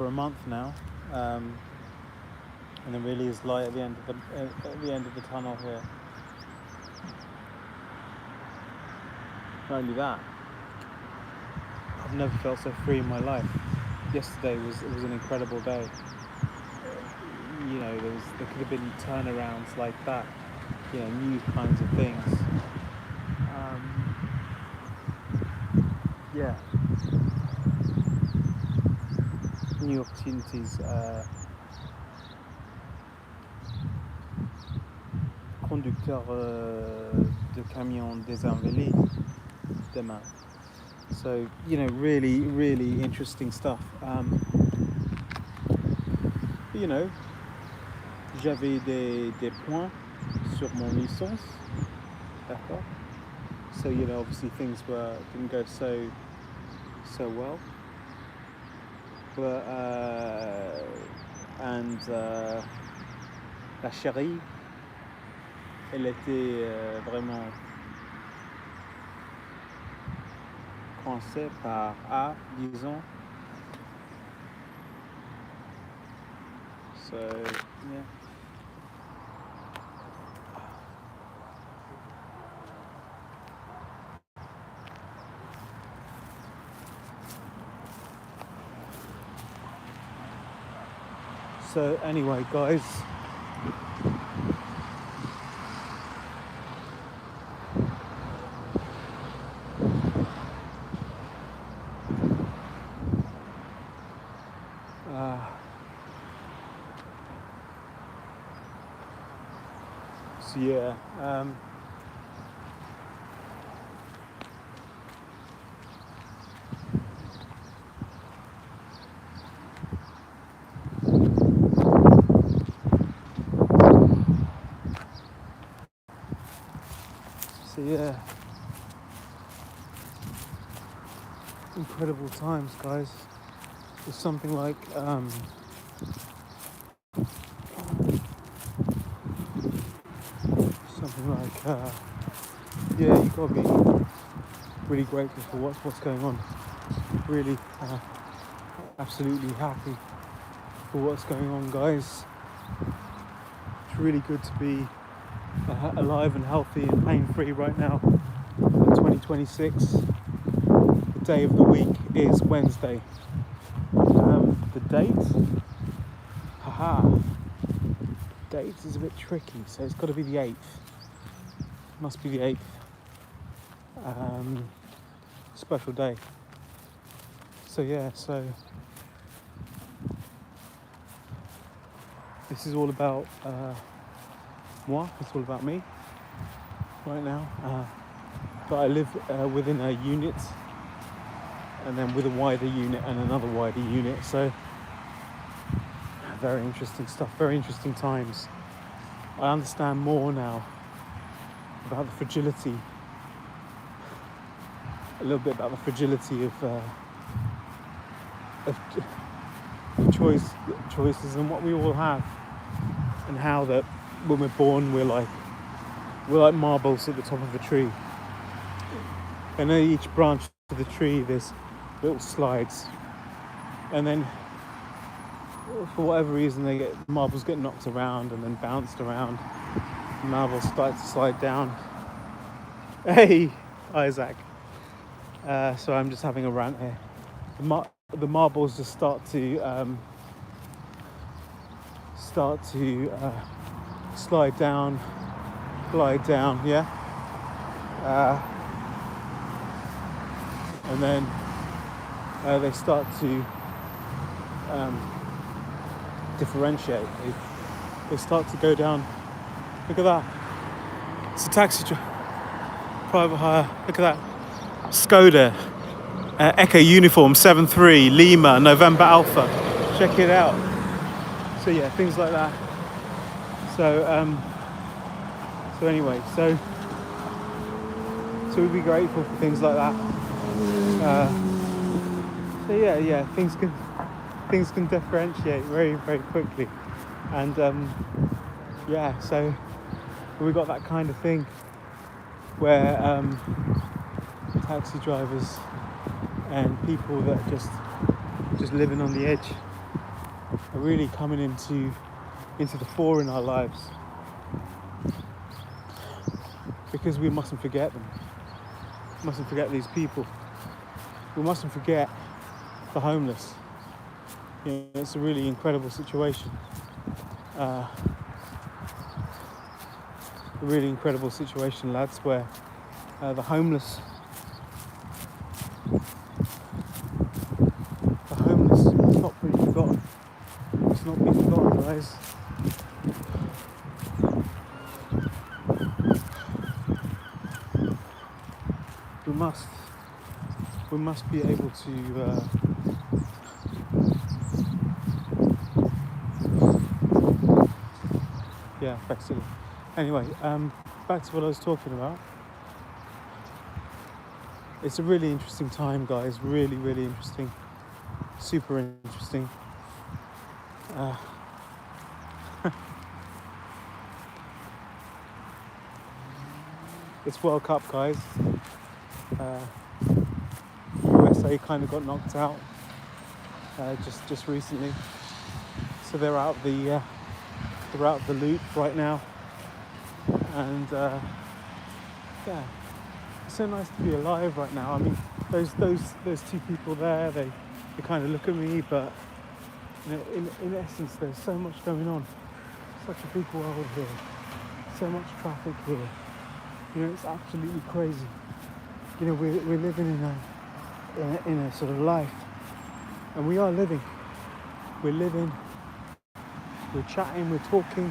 for a month now, and there really is light at the end of the tunnel here. Not only that, I've never felt so free in my life. Yesterday was an incredible day. There could have been turnarounds like that. New kinds of things. Yeah, new opportunities. Conducteur de camion désinvolé demain. So really, really interesting stuff. J'avais des points sur mon licence, d'accord. So obviously things didn't go so well, but la chérie, elle était vraiment coincée par A, disons. So yeah. So anyway, guys, so yeah, incredible times, guys. It's something like you gotta be really grateful for what's going on. Really, absolutely happy for what's going on, guys. It's really good to be alive and healthy and pain-free right now in 2026. The day of the week is Wednesday. The date? Date is a bit tricky, so it's got to be the 8th. Must be the 8th. Special day. So this is all about moi. It's all about me right now. But I live within a unit, and then with a wider unit and another wider unit. So very interesting stuff. Very interesting times. I understand more now about the fragility. A little bit about the fragility of choices and what we all have, and how that when we're born we're like marbles at the top of a tree, and at each branch of the tree there's little slides, and then for whatever reason marbles get knocked around and then bounced around. Marbles start to slide down. Hey, Isaac. So I'm just having a rant here. The marbles just start to slide down, glide down, yeah. And then they start to differentiate. They start to go down. Look at that. It's a taxi private hire. Look at that. Skoda Echo Uniform 73 Lima November Alpha. Check it out. So yeah, things like that. So anyway, so we'd be grateful for things like that. So yeah, things can differentiate very, very quickly, and so we got that kind of thing where taxi drivers and people that just living on the edge are really coming into the fore in our lives, because we mustn't forget them. We mustn't forget these people. We mustn't forget the homeless. You know, it's a really incredible situation. A really incredible situation, lads, where the homeless is not being forgotten. It's not being forgotten, guys. We must be able to yeah, basically. Anyway, back to what I was talking about. It's a really interesting time, guys. Really, really interesting. Super interesting. It's World Cup, guys. USA kind of got knocked out just recently, so they're out of the loop right now, and yeah, it's so nice to be alive right now. I mean, those two people there, they kind of look at me, but you know, in essence, there's so much going on. Such a big world here, so much traffic here. You know, it's absolutely crazy. You know, we're living in a sort of life, and we are living. We're living. We're chatting. We're talking.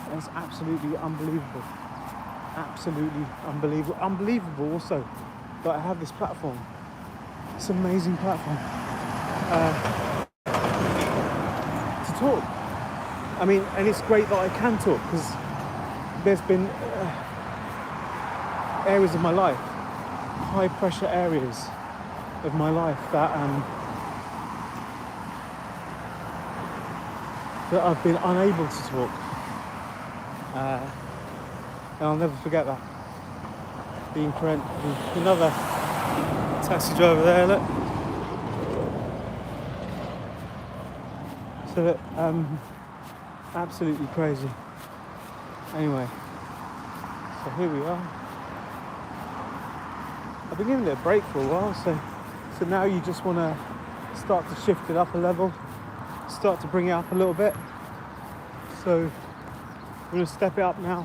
And it's absolutely unbelievable. Absolutely unbelievable. Unbelievable also that I have this platform. This amazing platform to talk. I mean, and it's great that I can talk, because there's been areas of my life, high pressure areas of my life that I've been unable to talk, and I'll never forget that. Another taxi driver there, look. So that absolutely crazy. Anyway, so here we are. I've been giving it a break for a while, so now you just want to start to shift it up a level, start to bring it up a little bit. So I'm going to step it up now.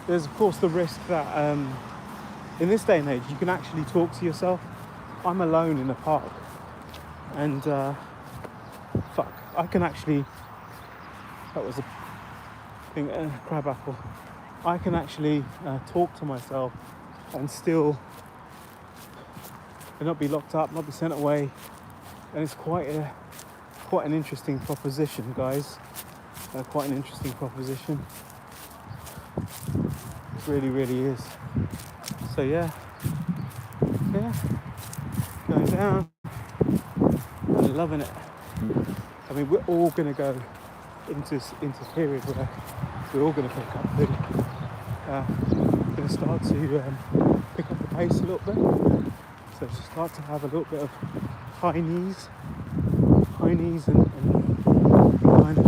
There's of course the risk that in this day and age you can actually talk to yourself. I'm alone in a park, and I can actually, that was a thing, crab apple. I can actually talk to myself and still not be locked up, not be sent away, and it's quite an interesting proposition, guys. Quite an interesting proposition. It really, really is. So yeah, going down. I'm loving it. I mean, we're all going to go into a period where we're all going to pick up food. Going to start to pick up the pace a little bit. So to start to have a little bit of high knees and kind of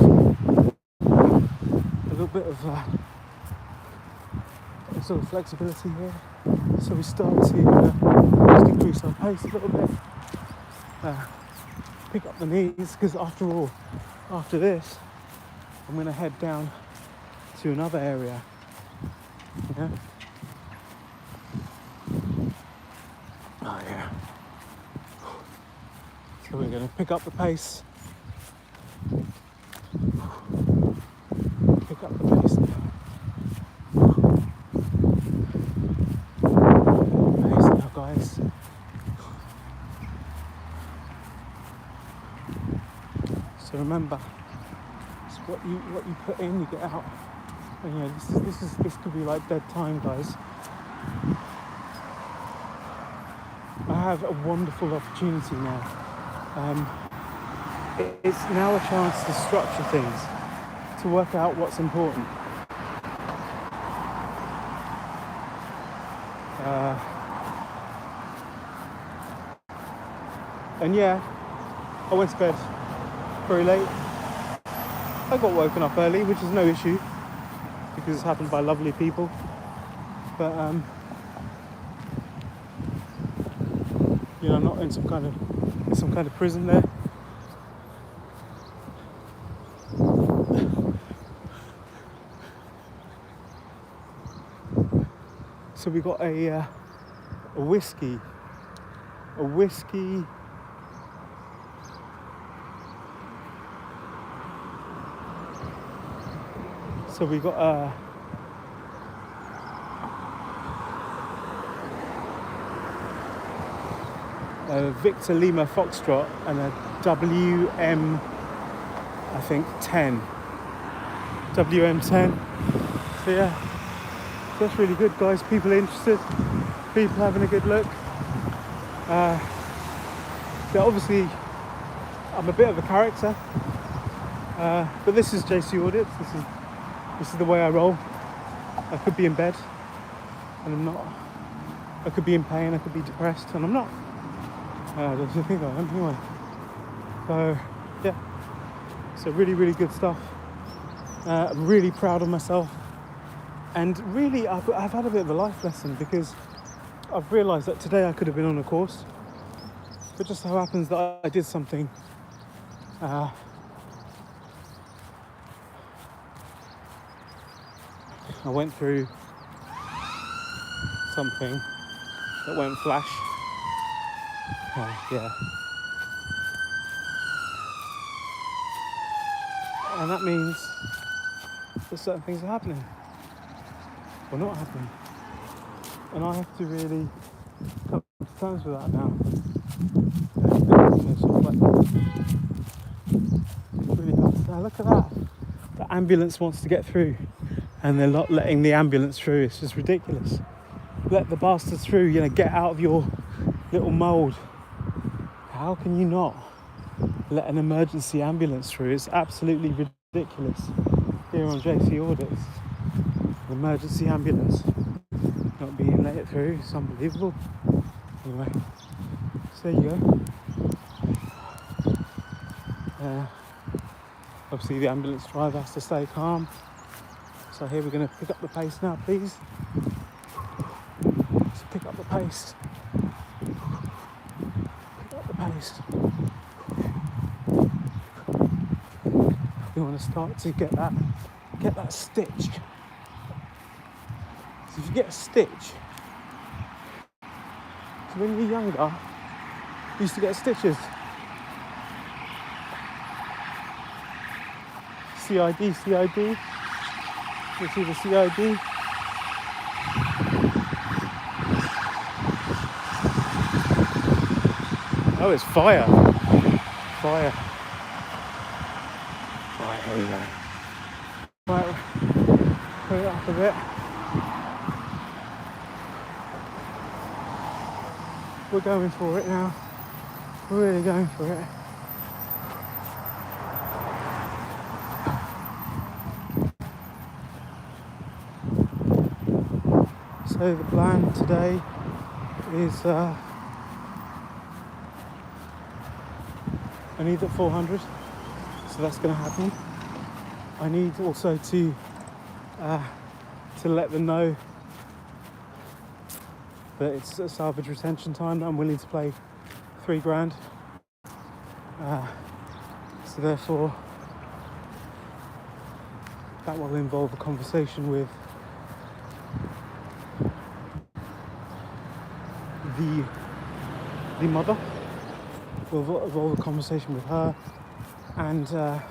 a little bit of sort of flexibility here. So we start to just increase our pace a little bit. Pick up the knees, because after all, after this, I'm going to head down to another area. Yeah. Oh yeah. So we're going to pick up the pace. Pick up the pace. Pace now, guys. So remember, it's what you put in, you get out. And yeah, this could be like dead time, guys. I have a wonderful opportunity now. It's now a chance to structure things, to work out what's important. And yeah, I went to bed very late. I got woken up early, which is no issue because it's happened by lovely people. But you know, I'm not in some kind of prison there. So we got a whiskey. So we got a Victor Lima Foxtrot and a WM, I think 10. WM10. So yeah, that's really good, guys. People interested, people having a good look. So obviously, I'm a bit of a character, but this is JC Audits. This is the way I roll. I could be in bed, and I'm not. I could be in pain. I could be depressed, and I'm not. I don't think I am anyway. So yeah, so really, really good stuff. I'm really proud of myself, and really, I've had a bit of a life lesson because I've realised that today I could have been on a course, but just so happens that I did something I went through something that went flash. Yeah. And that means that certain things are happening or not happening. And I have to really come to terms with that now. And sort of like, really have to, look at that. The ambulance wants to get through and they're not letting the ambulance through. It's just ridiculous. Let the bastards through, you know, get out of your little mould. How can you not let an emergency ambulance through? It's absolutely ridiculous. Here on JC Audits, an emergency ambulance not being let through, it's unbelievable. Anyway, so there you go. Obviously the ambulance driver has to stay calm. So here we're going to pick up the pace now, please. Let's pick up the pace. Pick up the pace. We want to start to get that stitch. So if you get a stitch, so when you're younger, you used to get stitches. CID. You see the CID? Oh, it's fire. Fire. Right, here we go. Right, put it up a bit. We're going for it now. We're really going for it. So the plan today is I need at 400, so that's going to happen. I need also to let them know that it's a salvage retention time that I'm willing to play $3,000. So therefore, that will involve a conversation with the mother. Will involve a conversation with her, and I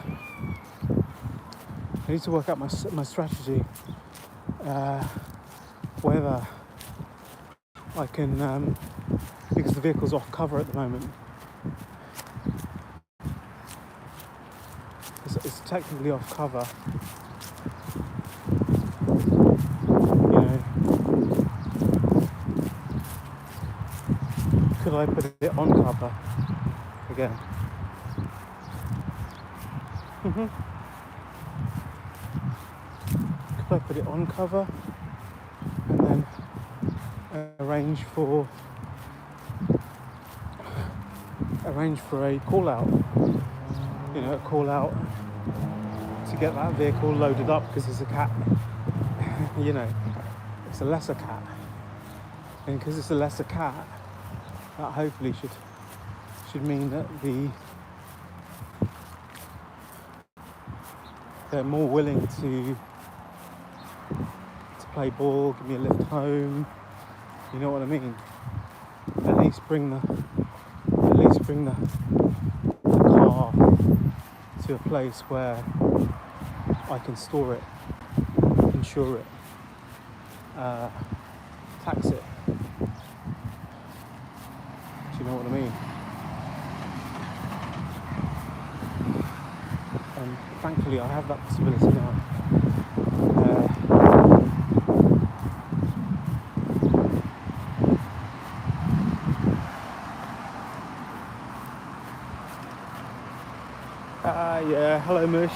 need to work out my strategy, whether I can, because the vehicle's off cover at the moment. It's technically off cover. You know, could I put it on cover again? Could I put it on cover and then arrange for arrange for a call out. You know, a call out to get that vehicle loaded up because it's a cat. You know, it's a lesser cat, and because it's a lesser cat, that hopefully should mean that they're more willing to play ball, give me a lift home. You know what I mean? At least bring the car to a place where I can store it, insure it, tax it. Do you know what I mean? And thankfully I have that possibility now. Yeah, hello Mush.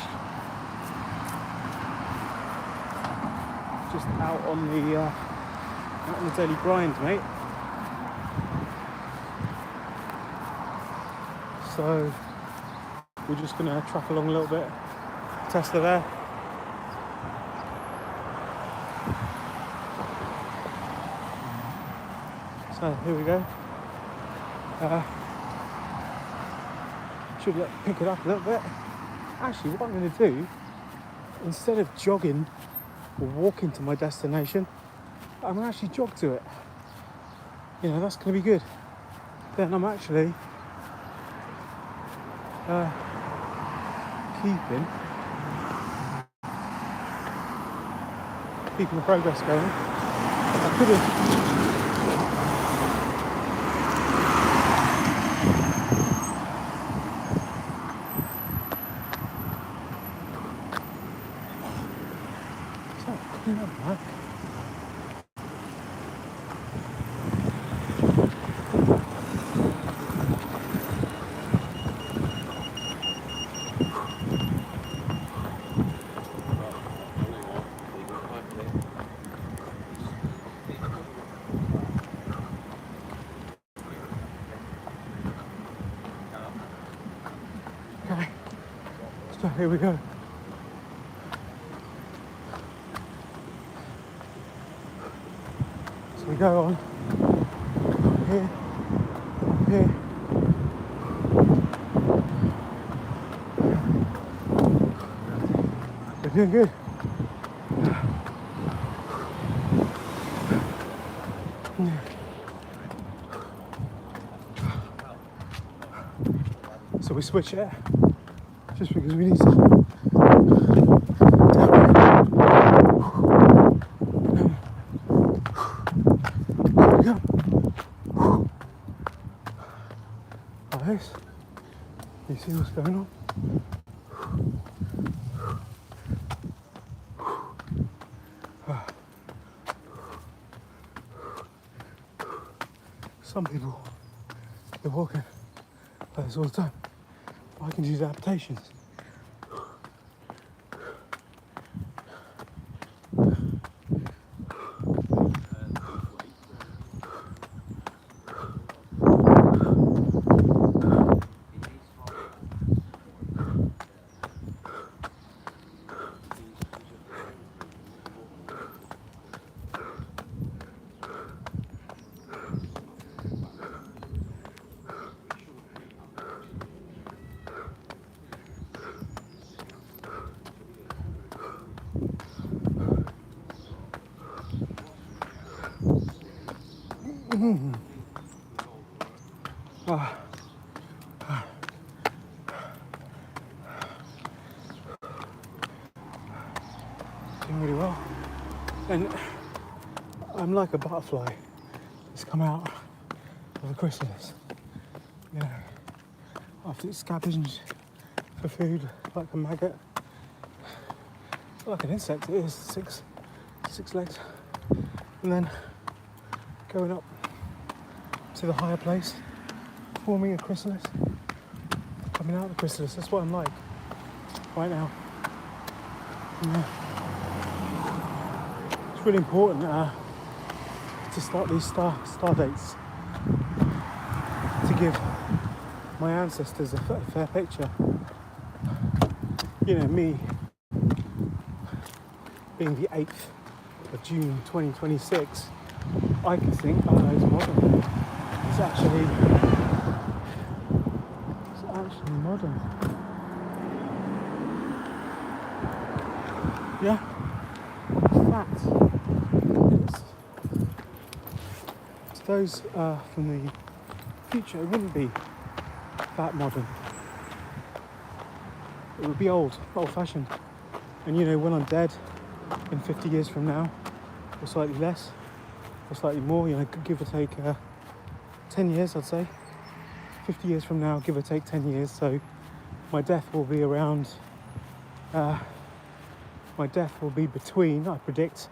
Just out on the daily grind, mate. So we're just gonna track along a little bit. Tesla there. So here we go. Should pick it up a little bit. Actually, what I'm going to do, instead of jogging or walking to my destination, I'm going to actually jog to it. You know, that's going to be good. Then I'm actually keeping the progress going. I could have. Okay, so here we go. So we go on here, here. We're doing good. So we switch it just because we need to. There we go. Like this. You see what's going on? Some people, they're walking like this all the time. I can use adaptations. Doing really well. And I'm like a butterfly that's come out of a chrysalis. You know, after it's scavenged for food like a maggot. Like an insect, it is six legs. And then going up to the higher place, forming a chrysalis, coming out of the chrysalis. That's what I'm like right now. Yeah. It's really important to start these star dates to give my ancestors a fair picture. You know, me being the 8th of June 2026, I can think, oh, it's modern. It's actually modern. Yeah, it's fact. To those from the future, it wouldn't be that modern. It would be old-fashioned. And you know, when I'm dead in 50 years from now, or slightly less, or slightly more, you know, give or take 10 years, I'd say. 50 years from now, give or take 10 years. So my death will be around, my death will be between, I predict,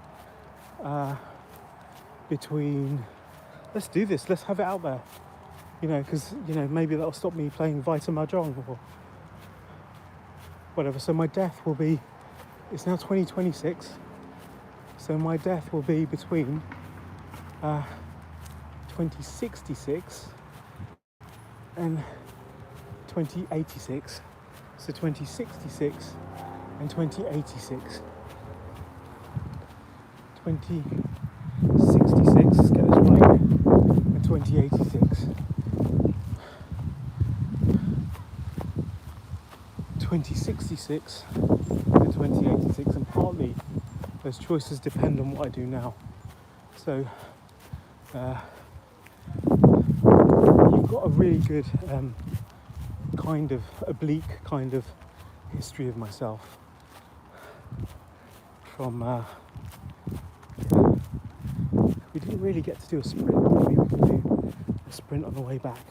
between, let's do this, let's have it out there. You know, because, you know, maybe that'll stop me playing Vita Mahjong or whatever. So my death will be, it's now 2026. So my death will be between 2066 and 2086. So 2066 and 2086. 2066, let's get this right, and 2086. 2066 and 2086, and partly those choices depend on what I do now. So you've got a really good kind of oblique kind of history of myself from we didn't really get to do a sprint. Maybe we can do a sprint on the way back.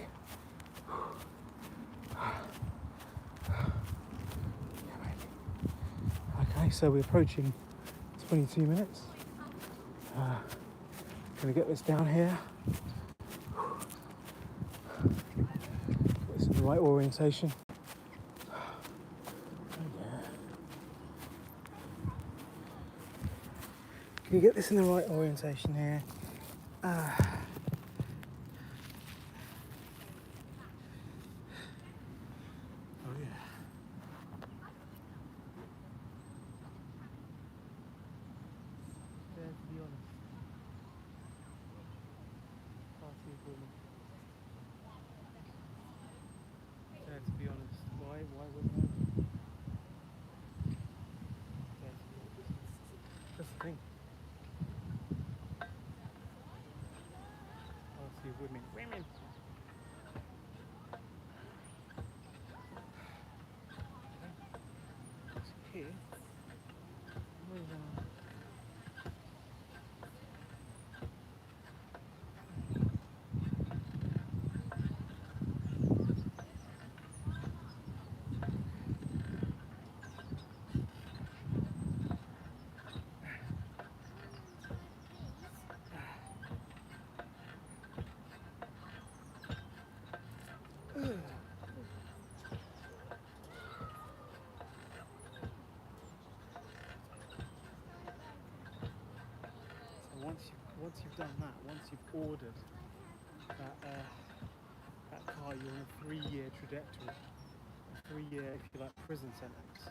Okay, so we're approaching 22 minutes. Gonna get this down here. Get this in the right orientation. Can you get this in the right orientation here? Oh yeah. Dare to be honest. Party of women. Dare to be honest. Why wouldn't I? Dare to be honest. That's the thing. Party of women. Women! Here. Once you've done that, once you've ordered that car, you're on a 3-year trajectory, a 3-year, if you like, prison sentence.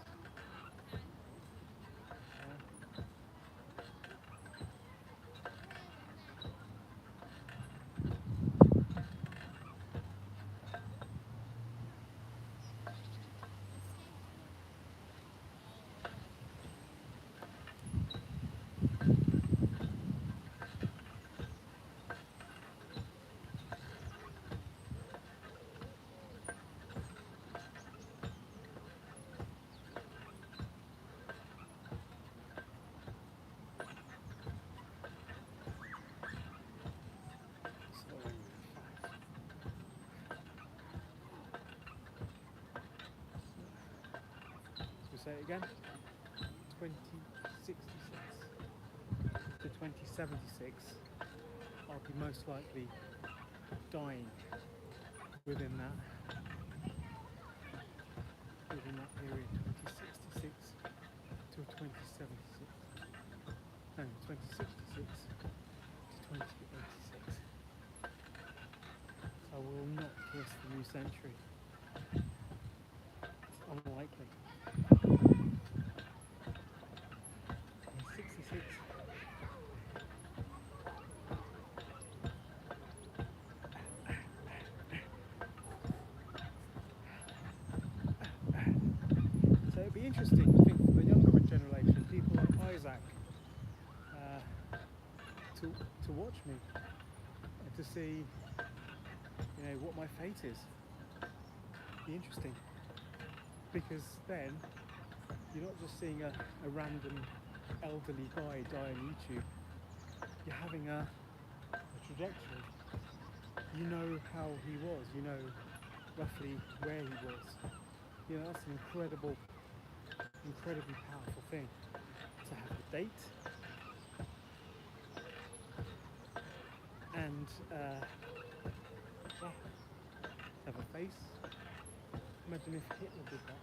Say it again. 2066 to 2076, I'll be most likely dying within that period. 2066 to 2076. No, 2066 to 2086. So I will not kiss the new century. It's unlikely. 66. So it'd be interesting, I think, for the younger generation, people like Isaac, to watch me and to see, what my fate is. Be interesting, because then you're not just seeing a random elderly guy die on YouTube. You're having a trajectory. You know how he was. You know roughly where he was. That's an incredibly powerful thing to have a date and have a face. Imagine if Hitler did that.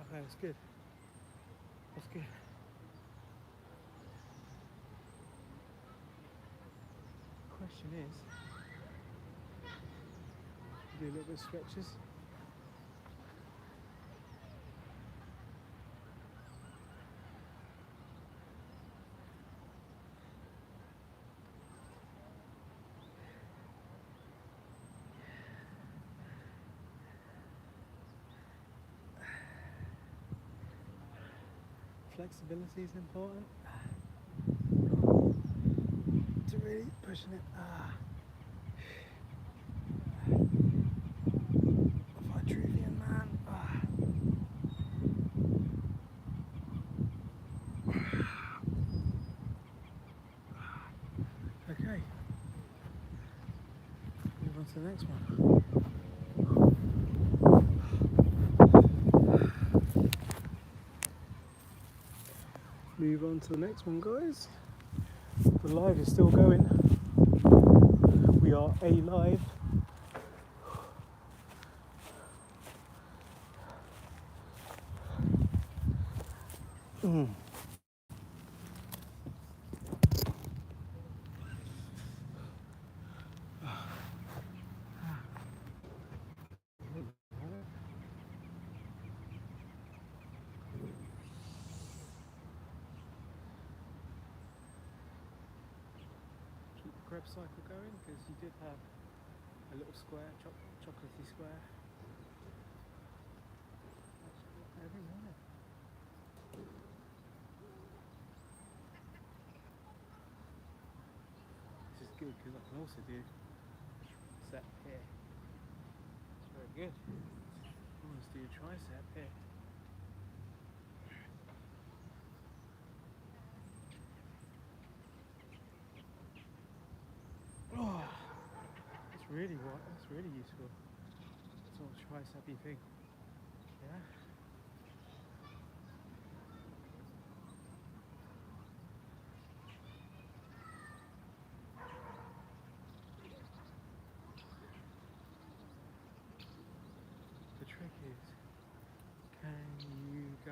Okay, that's good. That's good. Question is, do a little bit of stretches. Flexibility is important. To really pushing it. Vitruvian man. Okay. Move on to the next one. Move on to the next one, guys. The live is still going. We are alive. Keep the Krebs cycle going, because you did have a little square, chocolatey square. Everywhere. This is good because I can also do set here. It's very good. Let's do a tricep here. Oh, that's really useful. Sort of tricepy thing. Yeah. The trick is, can you go?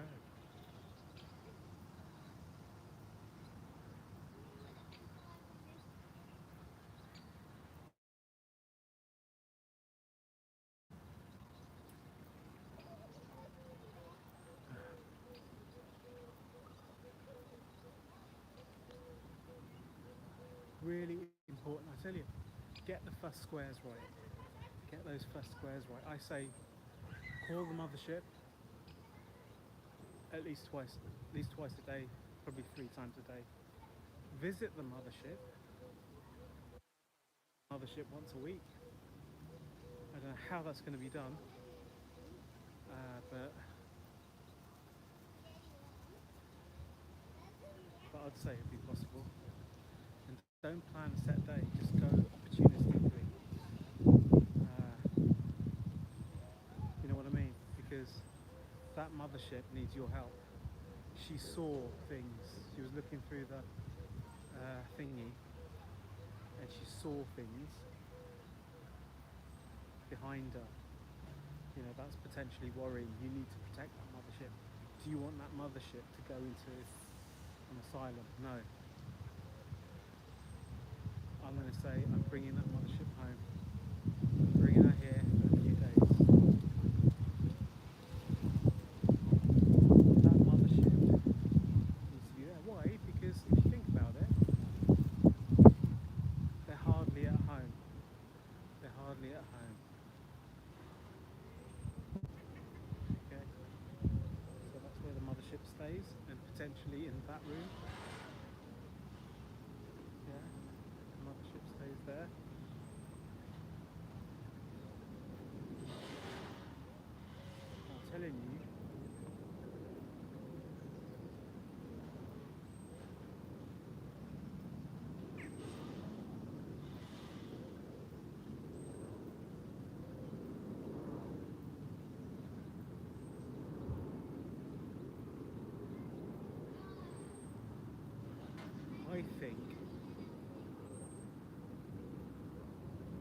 Really important. I tell you, get the first squares right. Get those first squares right. I say, call the mothership at least twice a day, probably 3 times a day. Visit the mothership once a week. I don't know how that's going to be done, but I'd say it'd be possible. And don't plan a set day, just go opportunistically. You know what I mean? Because that mothership needs your help. She saw things. She was looking through the thingy, and she saw things behind her. You know, that's potentially worrying. You need to protect that mothership. Do you want that mothership to go into an asylum? No. I'm going to say I'm bringing that mothership home. I'm bringing her here for a few days. That mothership needs to be there. Why? Because if you think about it, they're hardly at home. They're hardly at home. Okay? So that's where the mothership stays, and potentially in that room. Yeah, the mothership stays there. I'm telling you,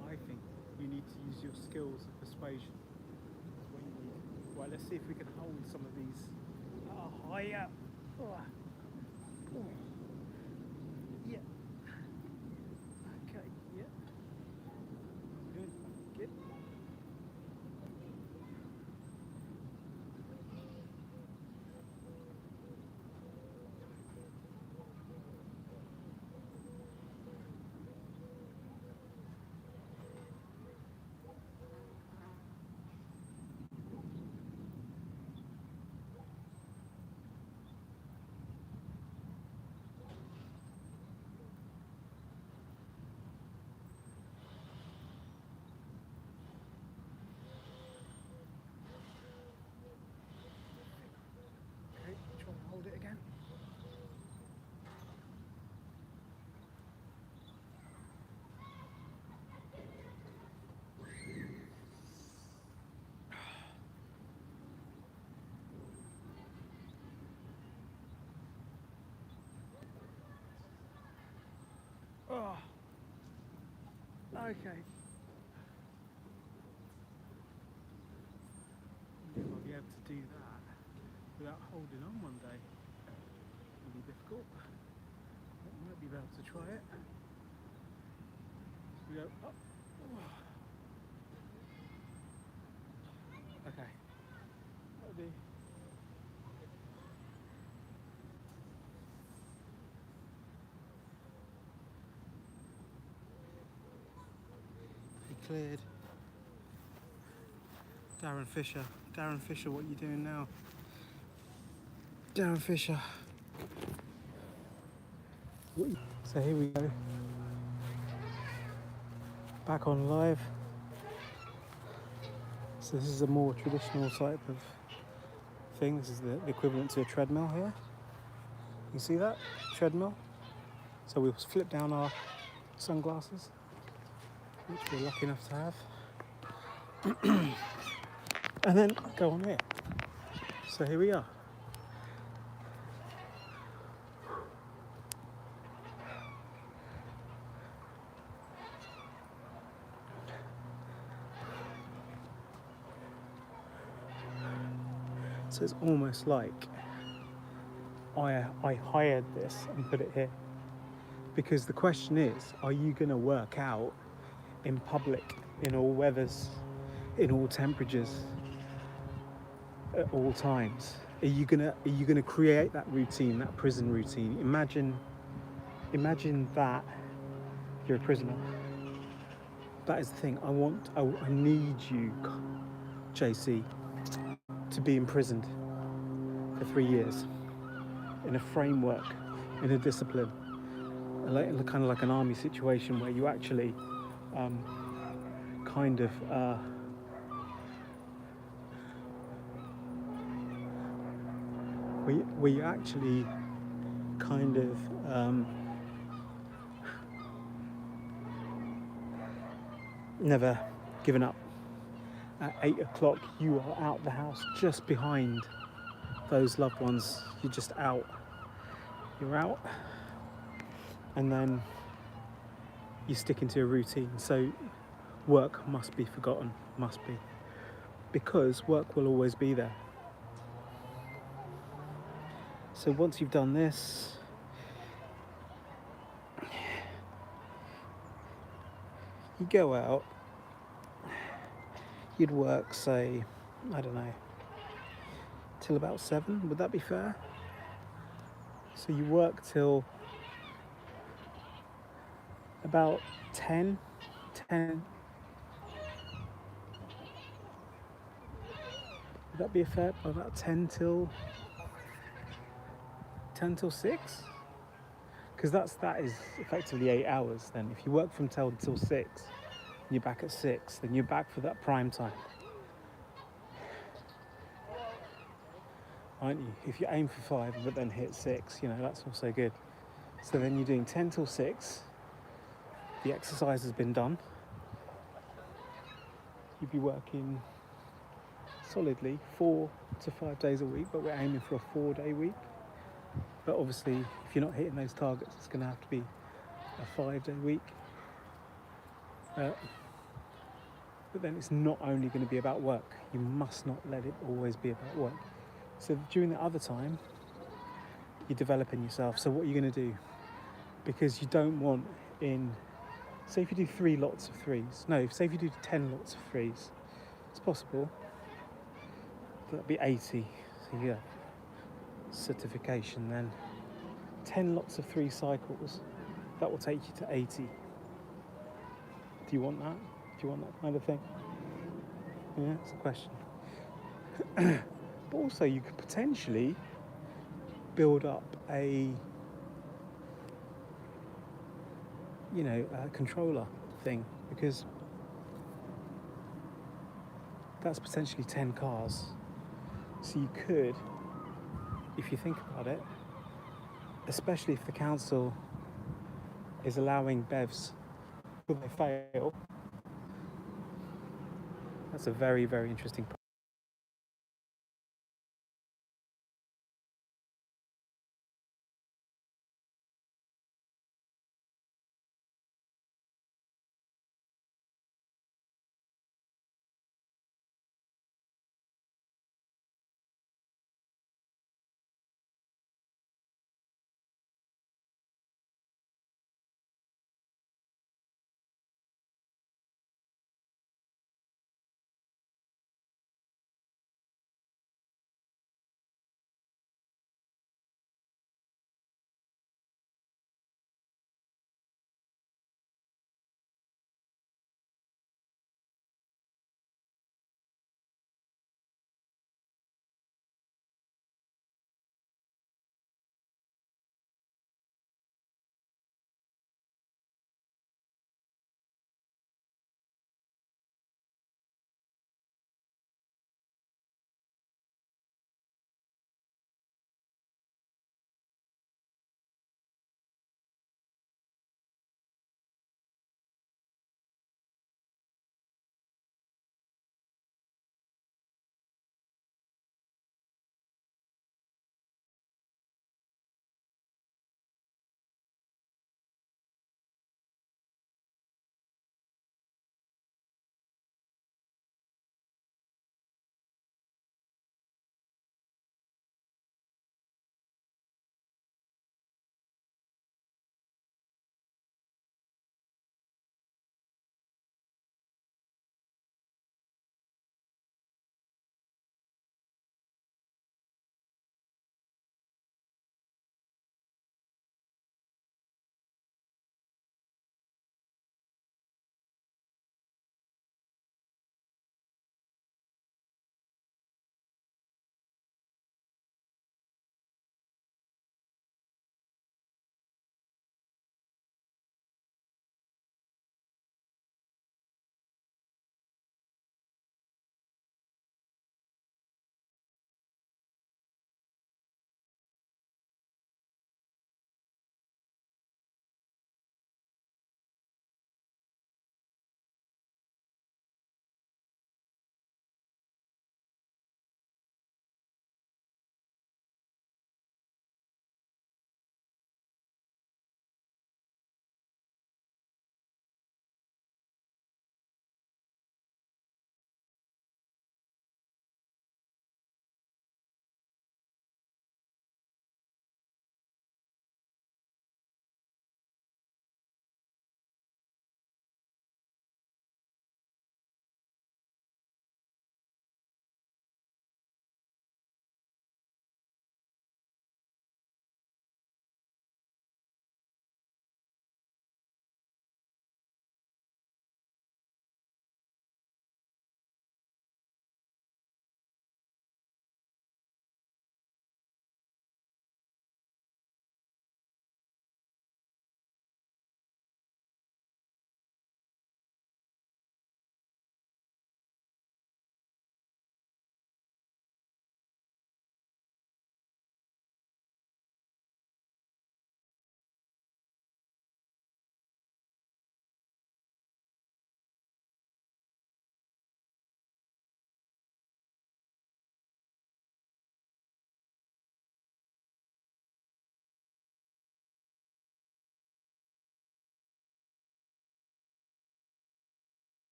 I think you need to use your skills of persuasion. That's what you need. Right, let's see if we can hold some of these. Oh, higher. Oh. Oh. Yeah. Okay. Yeah. Good. Good. Okay. Try and hold it again. Oh. Okay. I think I'll be able to do that without holding on one day. It'll be difficult. I might be able to try it. So we go up. Oh. Okay. That'll do. He cleared. Darren Fisher. Darren Fisher, what are you doing now? Darren Fisher. So here we go. Back on live. So this is a more traditional type of thing. This is the equivalent to a treadmill here. You see that? Treadmill. So we'll flip down our sunglasses, which we're lucky enough to have. And then go on here. So here we are. So it's almost like I hired this and put it here. Because the question is, are you going to work out in public, in all weathers, in all temperatures, at all times? Are you gonna create that routine, that prison routine? Imagine that you're a prisoner. That is the thing. I need you, JC, to be imprisoned for 3 years in a framework, in a discipline, kind of like an army situation where you actually where you actually kind of never given up. At 8 o'clock you are out the house, just behind those loved ones. You're just out. You're out, and then you stick into a routine. So work must be forgotten, must be. Because work will always be there. So once you've done this, you go out, you'd work, say, I don't know, till about 7, would that be fair? So you work till about 10. Would that be fair? About 10 till 6? Because that is effectively 8 hours then. If you work from 10 till 6, you're back at 6, then you're back for that prime time. Aren't you? If you aim for 5 but then hit 6, that's also good. So then you're doing 10 till 6, the exercise has been done. You'd be working solidly 4 to 5 days a week, but we're aiming for a 4-day week. But obviously, if you're not hitting those targets, it's going to have to be a 5-day week. But then it's not only going to be about work. You must not let it always be about work. So during the other time, you're developing yourself. So what are you going to do? Because you don't want say if you do 3 lots of 3s. No, say if you do 10 lots of 3s, it's possible. That'd be 80. So yeah, certification then. 10 lots of 3 cycles, that will take you to 80. Do you want that? Do you want that kind of thing? Yeah, that's a question. But also you could potentially build up a controller thing, because that's potentially 10 cars. So you could, if you think about it, especially if the council is allowing BEVs when they fail, that's a very, very interesting